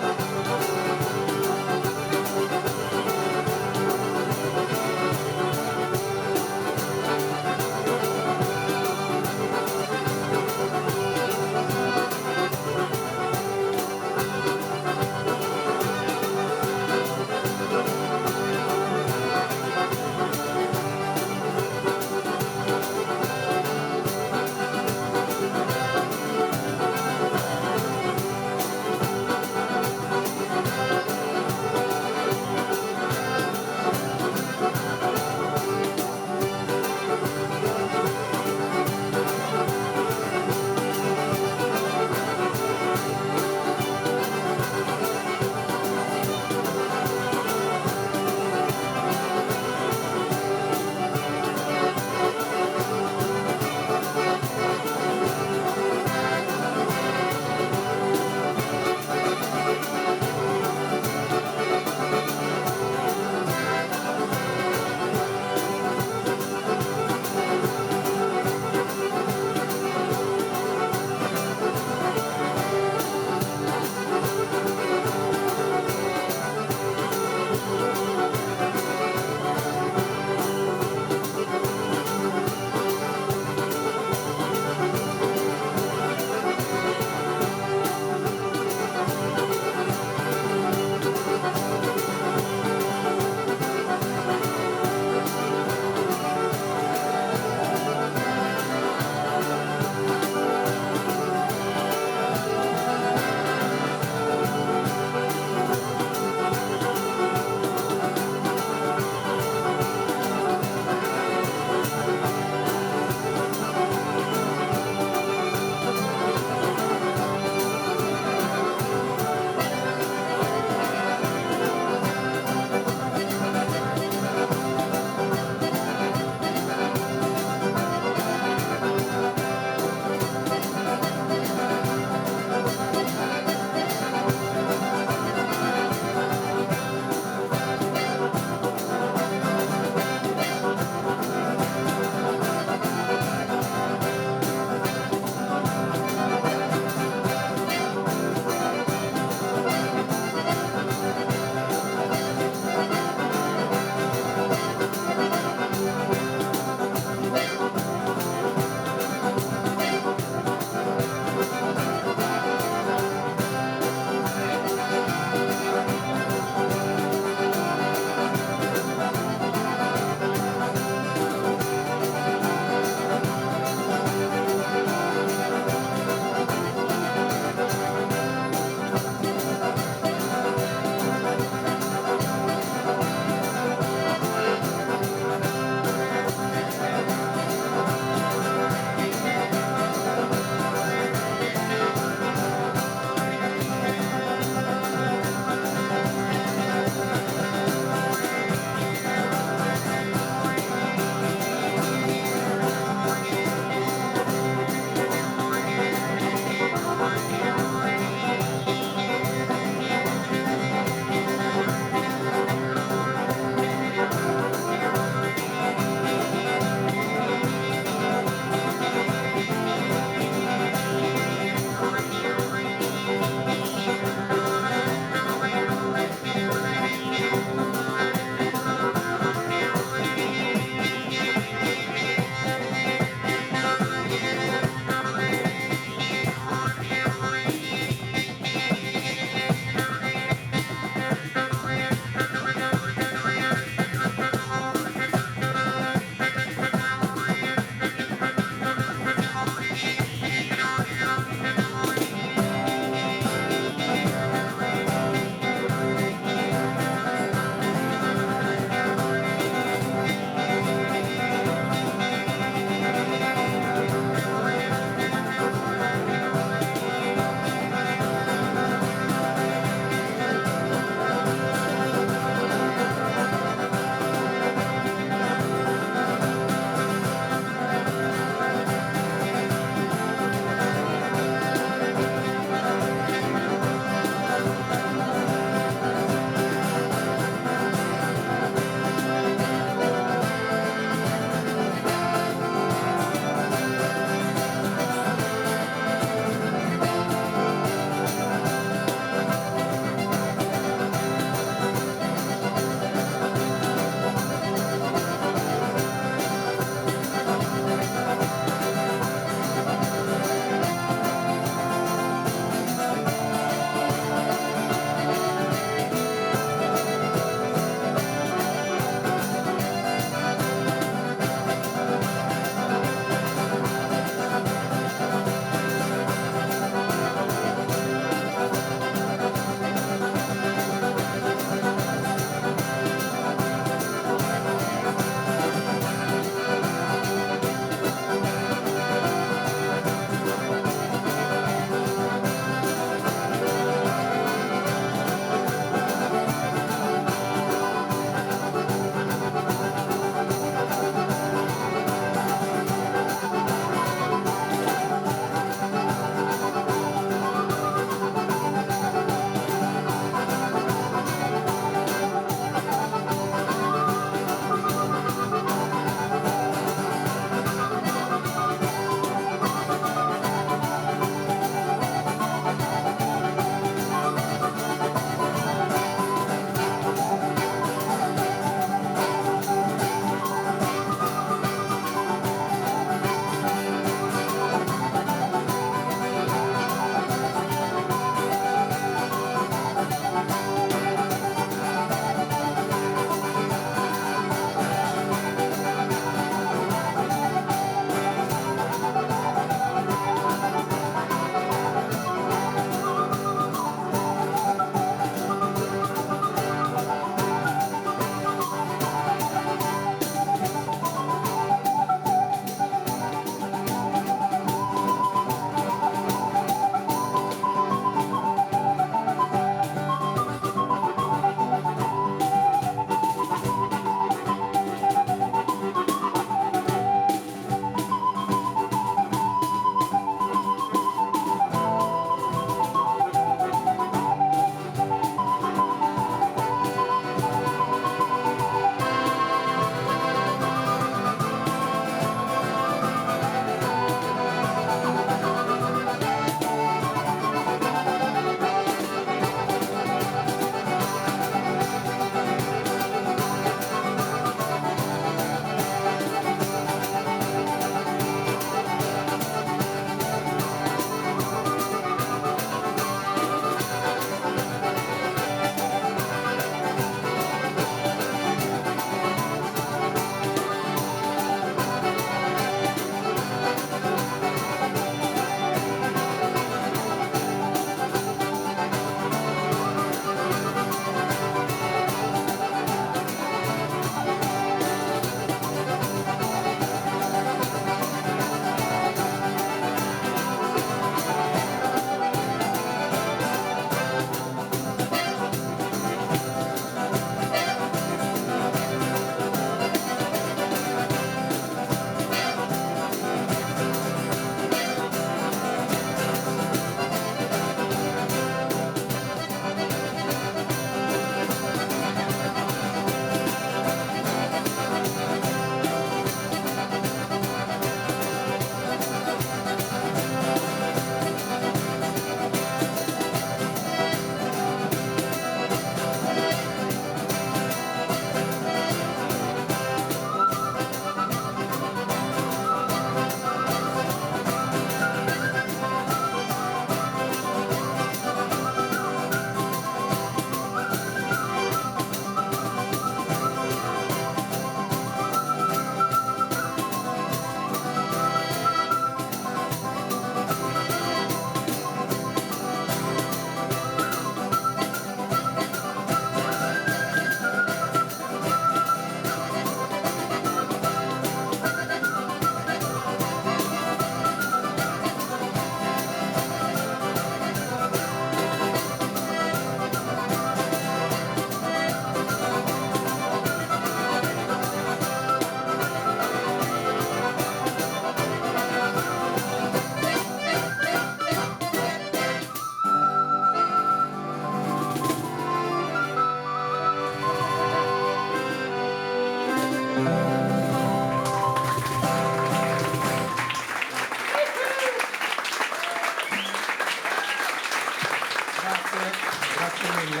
grazie mille.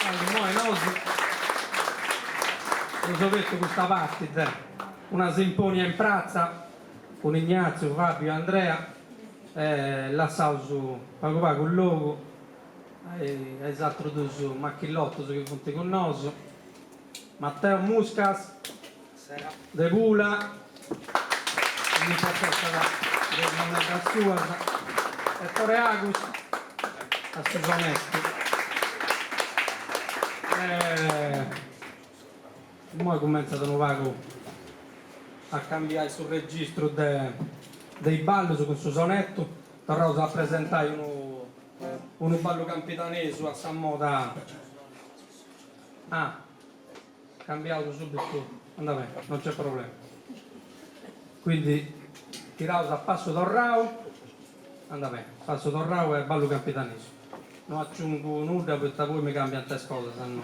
Allora, noi ho detto questa partita, una sinfonia in prazza con Ignazio, Fabio, Andrea, la sausu pago il logo, esatto su Macchillotto che fonte con noi, Matteo Muscas, De Pula, mi da sua, Ettore Agus, a Susanetti. Ora comincia di nuovo a cambiare sul registro dei balli con suo sonetto, però a presentare un ballo campitanese a San Moda. Cambiato subito, andava bene, non c'è problema. Quindi tirato a passo d'orrao, andava bene, passo d'orrao e ballo campitanese. Non aggiungo nulla perché poi mi cambia tante cose, se no.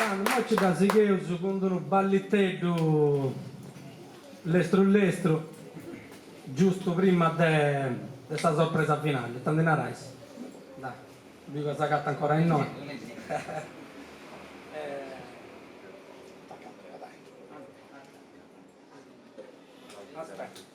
grande, ma ci da sigeuso con un ballittedo lestro, giusto prima di questa sorpresa finale, tanto in rais. Dai, vi cosa gatta ancora in noi. Aspetta.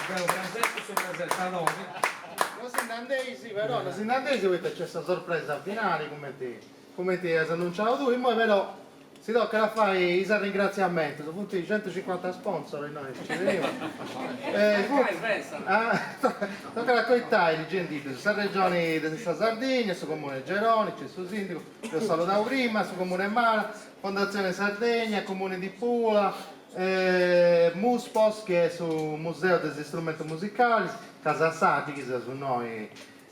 abbiamo presente su presentatori. Los inlandesi, però, los inlandesi questa c'è questa sorpresa finale come ti hai annunciato tu, e poi però si tocca da fare i ringraziamenti, sono tutti 150 sponsor e noi ci venivano. Tocca raccontare i gentili, su regione di Sardegna, su comune Geroni, c'è il suo sindaco, lo salutavo prima, su comune Mara, Fondazione Sardegna, comune di Pula, Muspos che è su Museo degli Strumenti Musicali, Casa Saggi che è su noi,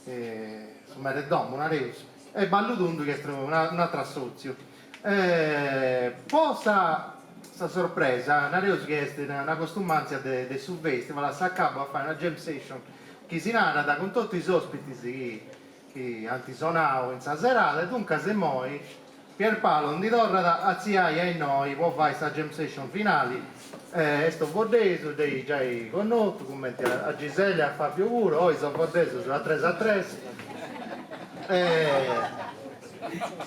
su Meredom, una Reus, e Balludundu che è un altro assozio. Posa sta sorpresa, una Reus che è una costumanza del Sud Festival, si acaba a fare una jam session che si narra con tutti i ospiti che antisonavo in serata, e dunque se moi Pierpaolo non ti torna a ziai e noi può fare questa jam session finali, sto bordeso dei già conosciuto, commenti a Giselle e a Fabio Puro, poi sono bordeso sulla 3 a 3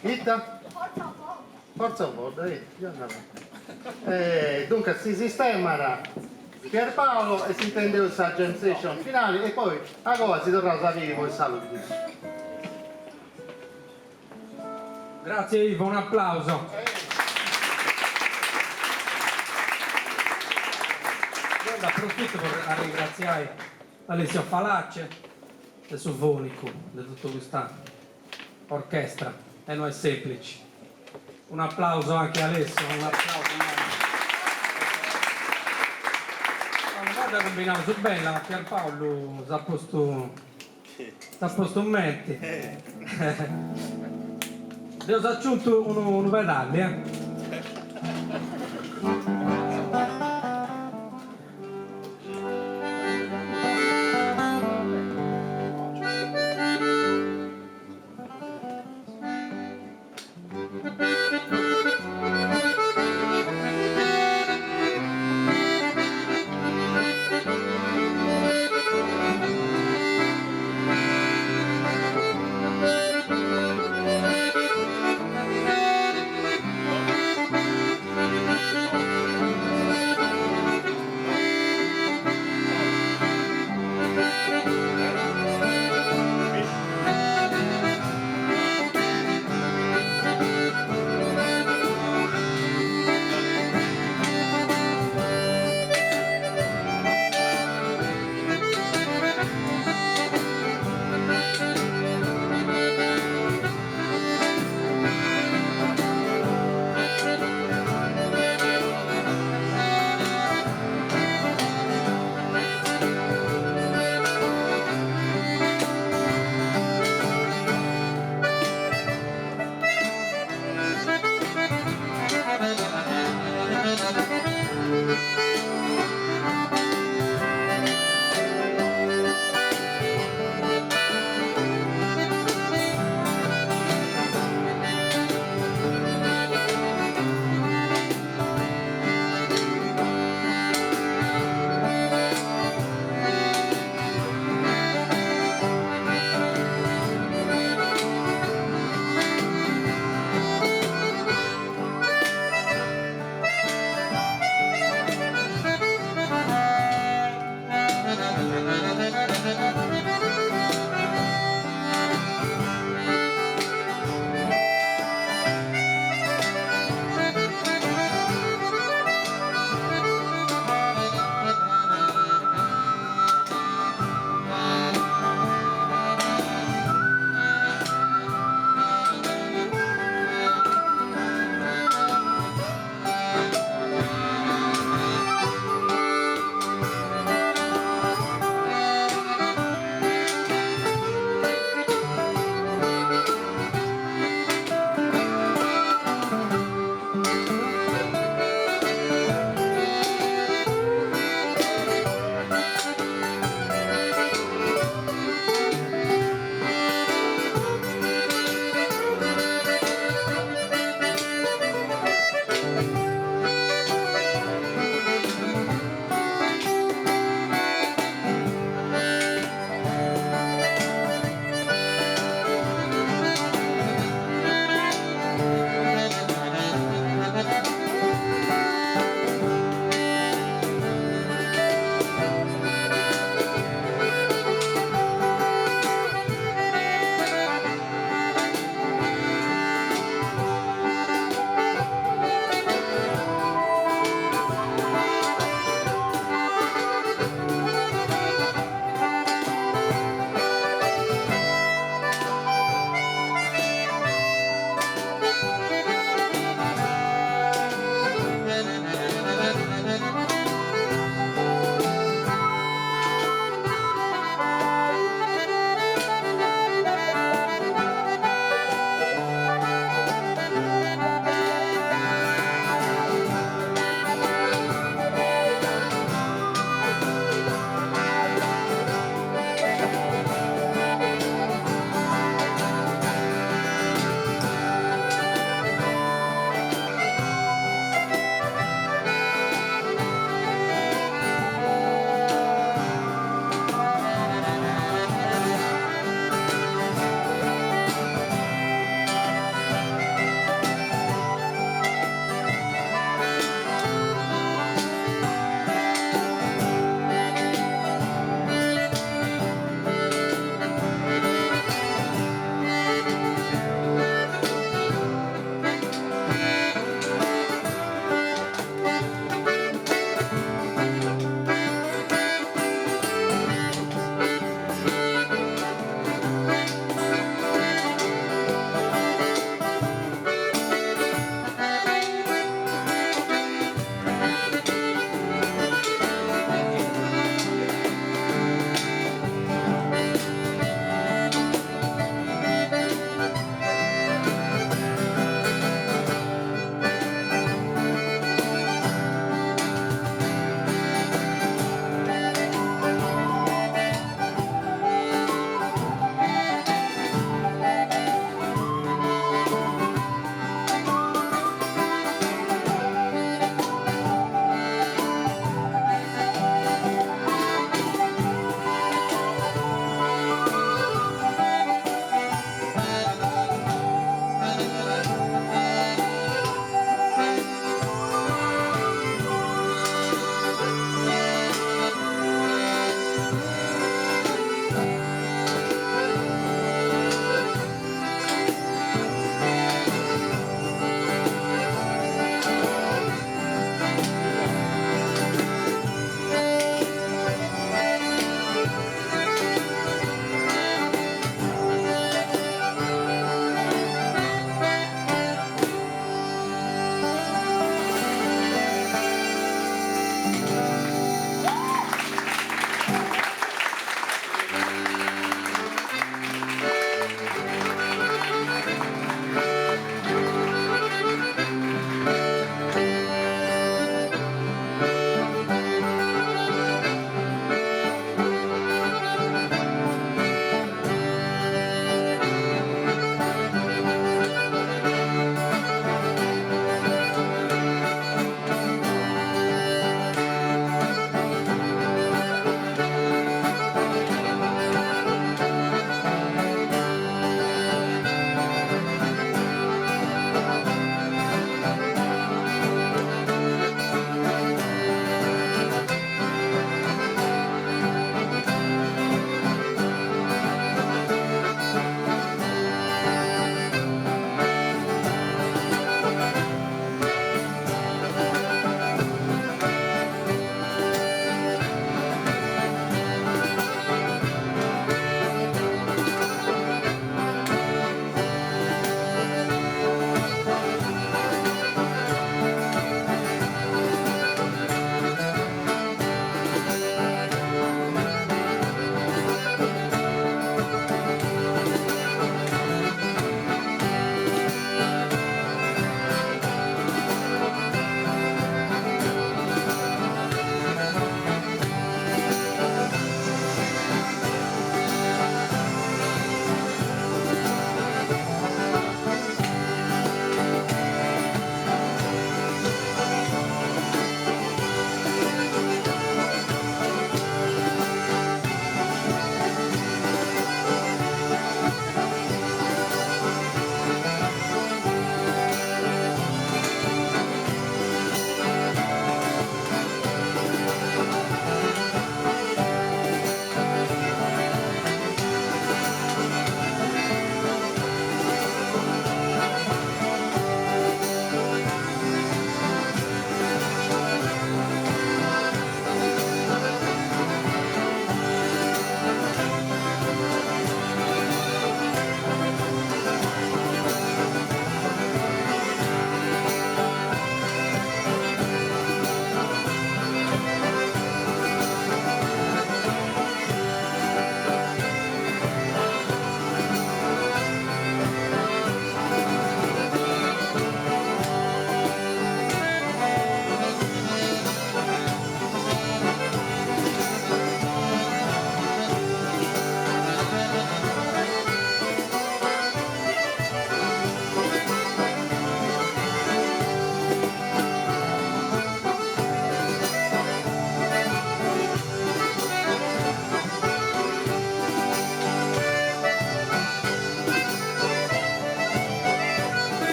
Itta? Forza un po', dai, dunque si sistema Pierpaolo e si intende questa jam session finale, e poi a cosa si torna a sapere poi saluti. Grazie Ivo, un applauso. Io approfitto per ringraziare Alessio Falacce del suo fonico, di tutta questa orchestra, e non è semplice. Un applauso anche a Alessio, un applauso. Guarda combinato su bella, Pierpaolo si ha posto in mente. Devo aggiunto un pedale,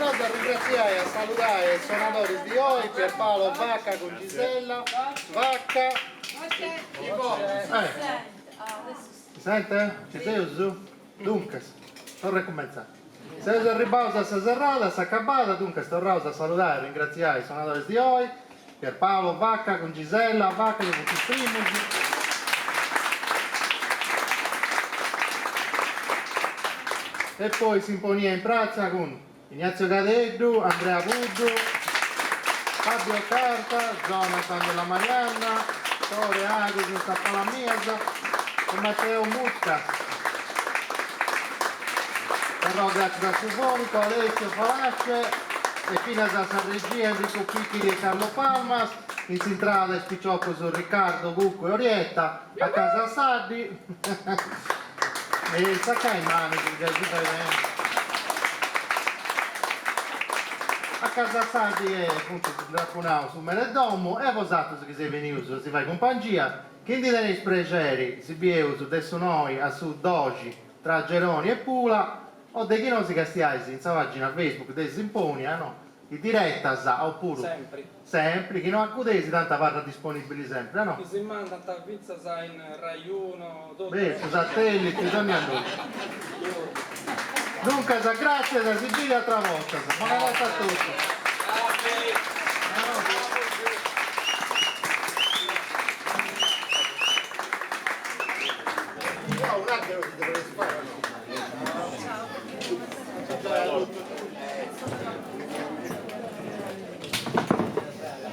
Rosa ringraziare e salutare i suonatori di oggi, Pierpaolo Vacca con Gisella, Vacca. Si sente? Ci sei su? Dunque, non ricominciare. Se è ribausa sta serrata, sta acabata, dunque sto rosa a salutare e ringraziare i suonatori di oggi, Pierpaolo Vacca con Gisella, Vacca con tutti i primi. E poi sinfonia in pratica con Ignazio Cadeddu, Andrea Puddu, Fabio Carta, Jonathan della Marianna, Tore Aghi di Sappalamiasa e Matteo Mucca. Però grazie da Sufonico, Alessio Falace e fino a San Regia, Enrico Picchi e Carlo Palmas, in Sintrada e Spicciocco su Riccardo, Bucco e Orietta, a casa Sardi. E sacca in mano a casa Sardi è appunto sul Draconao su Menedomo e vosato che sei venuto si fa in compagnia quindi tenéis piacere si bieuso adesso noi a sud oggi tra Geroni e Pula o di chi non si castiai in sa pagina Facebook dei Simponia no? In diretta sa oppure sempre chi non accudesi tanta parla disponibili sempre no? Chi si manda a pizza sa in Rai 1 beh satelliti torni a noi dunque grazie da Sicilia altra volta buonanotte a tutti un attimo si deve fare